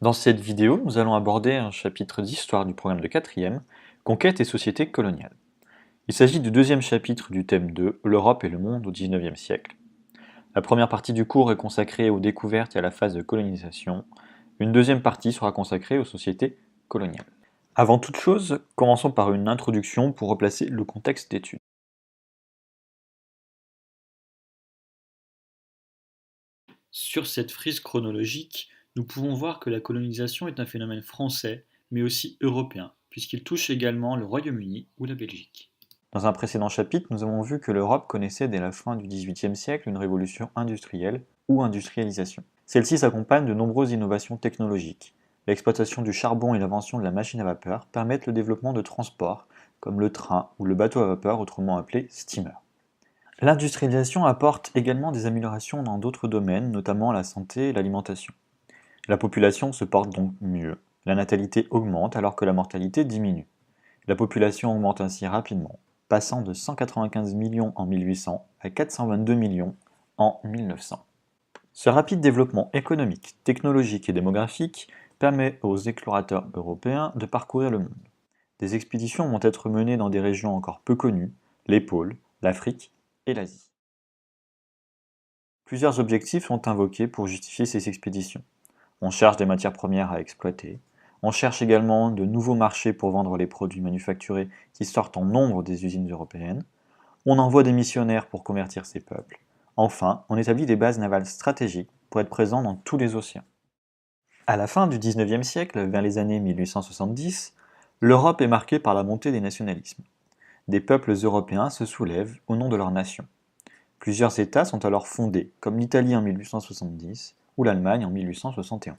Dans cette vidéo, nous allons aborder un chapitre d'histoire du programme de 4e, Conquête et société coloniale. Il s'agit du deuxième chapitre du thème 2, l'Europe et le monde au XIXe siècle. La première partie du cours est consacrée aux découvertes et à la phase de colonisation. Une deuxième partie sera consacrée aux sociétés coloniales. Avant toute chose, commençons par une introduction pour replacer le contexte d'étude. Sur cette frise chronologique, nous pouvons voir que la colonisation est un phénomène français, mais aussi européen, puisqu'il touche également le Royaume-Uni ou la Belgique. Dans un précédent chapitre, nous avons vu que l'Europe connaissait dès la fin du XVIIIe siècle une révolution industrielle ou industrialisation. Celle-ci s'accompagne de nombreuses innovations technologiques. L'exploitation du charbon et l'invention de la machine à vapeur permettent le développement de transports, comme le train ou le bateau à vapeur, autrement appelé steamer. L'industrialisation apporte également des améliorations dans d'autres domaines, notamment la santé et l'alimentation. La population se porte donc mieux, la natalité augmente alors que la mortalité diminue. La population augmente ainsi rapidement, passant de 195 millions en 1800 à 422 millions en 1900. Ce rapide développement économique, technologique et démographique permet aux explorateurs européens de parcourir le monde. Des expéditions vont être menées dans des régions encore peu connues, les pôles, l'Afrique et l'Asie. Plusieurs objectifs sont invoqués pour justifier ces expéditions. On cherche des matières premières à exploiter, on cherche également de nouveaux marchés pour vendre les produits manufacturés qui sortent en nombre des usines européennes, on envoie des missionnaires pour convertir ces peuples, enfin, on établit des bases navales stratégiques pour être présent dans tous les océans. À la fin du XIXe siècle, vers les années 1870, l'Europe est marquée par la montée des nationalismes. Des peuples européens se soulèvent au nom de leur nation. Plusieurs États sont alors fondés, comme l'Italie en 1870 ou l'Allemagne en 1871.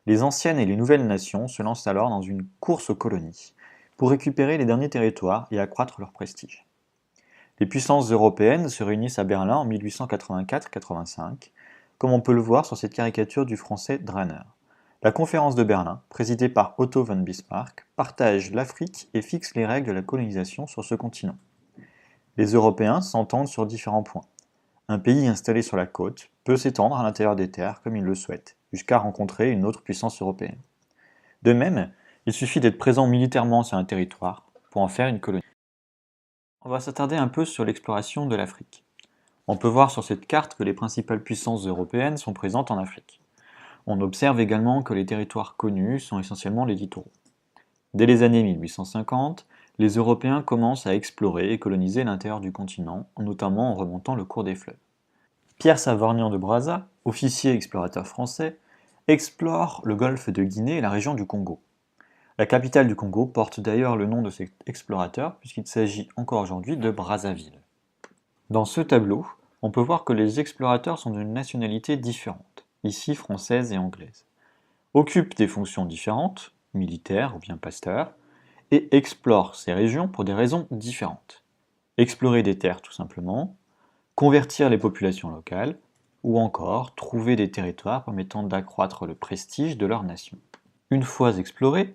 Les anciennes et les nouvelles nations se lancent alors dans une course aux colonies, pour récupérer les derniers territoires et accroître leur prestige. Les puissances européennes se réunissent à Berlin en 1884-85, comme on peut le voir sur cette caricature du français Drainer. La conférence de Berlin, présidée par Otto von Bismarck, partage l'Afrique et fixe les règles de la colonisation sur ce continent. Les Européens s'entendent sur différents points. Un pays installé sur la côte peut s'étendre à l'intérieur des terres comme il le souhaite, jusqu'à rencontrer une autre puissance européenne. De même, il suffit d'être présent militairement sur un territoire pour en faire une colonie. On va s'attarder un peu sur l'exploration de l'Afrique. On peut voir sur cette carte que les principales puissances européennes sont présentes en Afrique. On observe également que les territoires connus sont essentiellement les littoraux. Dès les années 1850, les Européens commencent à explorer et coloniser l'intérieur du continent, notamment en remontant le cours des fleuves. Pierre Savorgnan de Brazza, officier explorateur français, explore le golfe de Guinée et la région du Congo. La capitale du Congo porte d'ailleurs le nom de cet explorateur puisqu'il s'agit encore aujourd'hui de Brazzaville. Dans ce tableau, on peut voir que les explorateurs sont d'une nationalité différente, ici française et anglaise, occupent des fonctions différentes, militaires ou bien pasteurs, et explorent ces régions pour des raisons différentes. Explorer des terres tout simplement, convertir les populations locales, ou encore trouver des territoires permettant d'accroître le prestige de leur nation. Une fois explorées,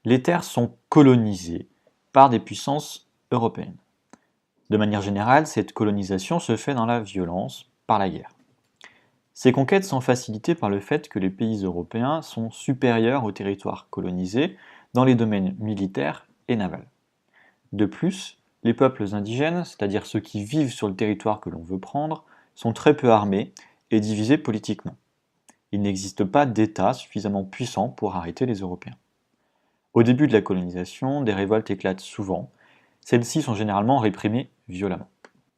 les terres sont colonisées par des puissances européennes. De manière générale, cette colonisation se fait dans la violence, par la guerre. Ces conquêtes sont facilitées par le fait que les pays européens sont supérieurs aux territoires colonisés dans les domaines militaires et navals. De plus, les peuples indigènes, c'est-à-dire ceux qui vivent sur le territoire que l'on veut prendre, sont très peu armés et divisés politiquement. Il n'existe pas d'État suffisamment puissant pour arrêter les Européens. Au début de la colonisation, des révoltes éclatent souvent. Celles-ci sont généralement réprimées violemment.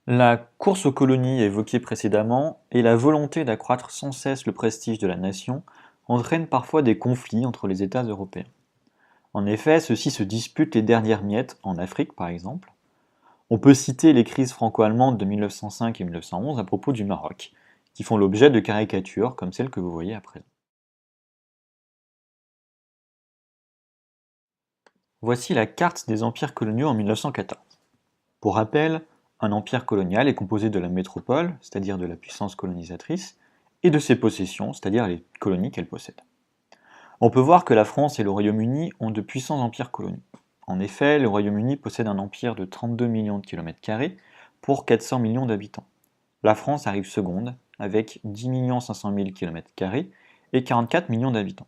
La course aux colonies évoquée précédemment et la volonté d'accroître sans cesse le prestige de la nation entraînent parfois des conflits entre les États européens. En effet, ceux-ci se disputent les dernières miettes, en Afrique par exemple. On peut citer les crises franco-allemandes de 1905 et 1911 à propos du Maroc, qui font l'objet de caricatures comme celle que vous voyez à présent. Voici la carte des empires coloniaux en 1914. Pour rappel, un empire colonial est composé de la métropole, c'est-à-dire de la puissance colonisatrice, et de ses possessions, c'est-à-dire les colonies qu'elle possède. On peut voir que la France et le Royaume-Uni ont de puissants empires coloniaux. En effet, le Royaume-Uni possède un empire de 32 millions de km² pour 400 millions d'habitants. La France arrive seconde, avec 10 500 000 km² et 44 millions d'habitants.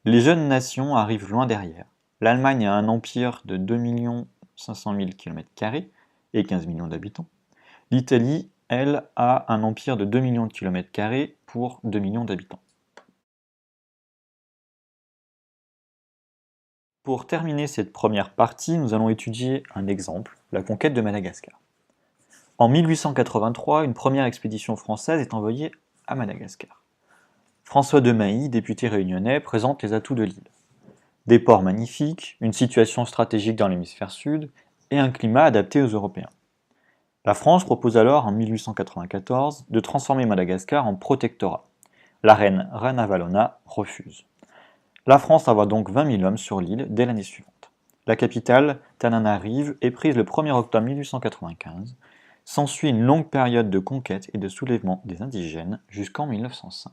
Les jeunes nations arrivent loin derrière. L'Allemagne a un empire de 2 500 000 km² et 15 millions d'habitants. L'Italie, elle, a un empire de 2 millions de km² pour 2 millions d'habitants. Pour terminer cette première partie, nous allons étudier un exemple, la conquête de Madagascar. En 1883, une première expédition française est envoyée à Madagascar. François de Mailly, député réunionnais, présente les atouts de l'île. Des ports magnifiques, une situation stratégique dans l'hémisphère sud et un climat adapté aux Européens. La France propose alors en 1894 de transformer Madagascar en protectorat. La reine Ranavalona refuse. La France envoie donc 20 000 hommes sur l'île dès l'année suivante. La capitale, Tananarive, est prise le 1er octobre 1895. S'ensuit une longue période de conquête et de soulèvement des indigènes jusqu'en 1905.